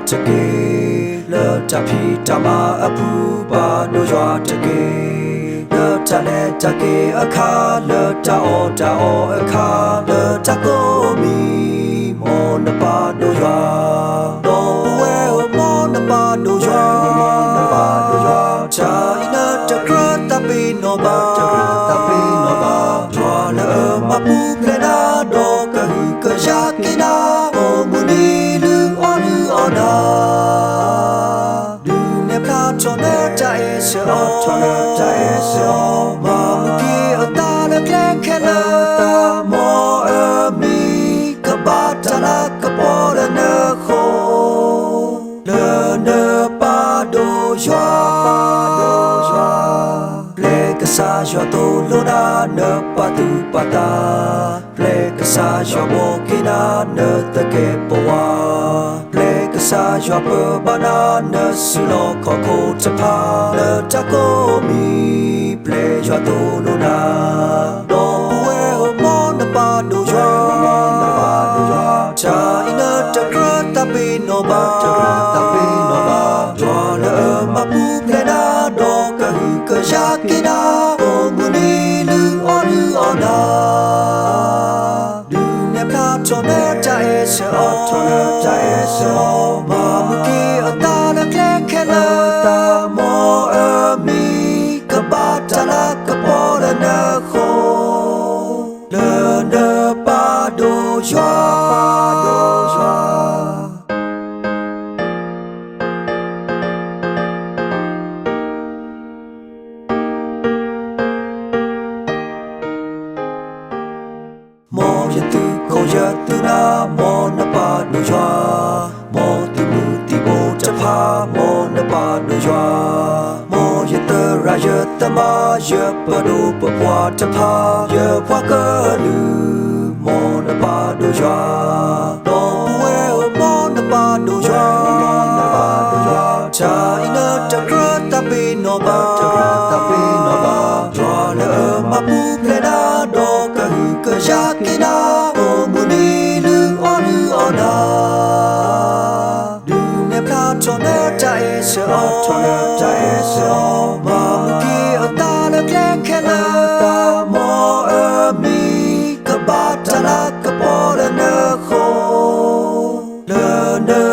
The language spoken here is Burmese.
တကေလောတဖီတမအဖူပါတို့ရွာတကေလောတလဲတကေအခါလောတအောအခါလောတကိုမီမောနပါတို့ရွာတော့ဝဲမောနပါတို့ရွာချာအင်းတကရတပိနောပါရွာလောမပူကလနာတော့ကဟူကရှာကိနာအိုမူနီလူအော်လူအော်နာလူနေပလာချောနေတိုင်ဆောမာမကီအတာလကလခဲလာမောအမီကဘာတလာကပေါ်ရနခိုလေနပါဒိုရွာလေကစားရွာတိုလိုနာနပတူပတာလေကစားရွာဘောကိနာနတကေပဝါလေကစားရွာပဘနာနဆူလောခခိုတဖာလေတကိုမီလေရွာတိုလိုနာတော့ဝဲမောနပါဒိုရွာချာအင်းတကရတပိနောဘာရွာလေမပူကလနာတော့ကဟူကရှာကိနာအိုမူနီလူအော်နာလူနေပလာချောနေတိုင်ဆောမာမကီအတာလကလခဲလာမောအမီကဘာတလာကပေါ်ရနခိုလေနပါဒိုရွာမောရတူကိုရတူနာမောနပါဒိုရွာမောတူမူတီဘိုတဖာမောနပါဒိုရွာမောရတရာရတမရပဒိုပပွားတဖာရဖွားကလူမောနပါဒိုရွာတော့ဝဲမောနပါဒိုရွာချာအင်းတကရတပိနောဘာရွာလေမပူကလနာတော့ကဟူကရှာကိနာအိုမူနီလူအော်နာလူနေပလာချောနေတိုင်ဆောမာမကီအတာလကလခဲလာမောအမီကဘာတလာကပေါ်ရနခိုလေ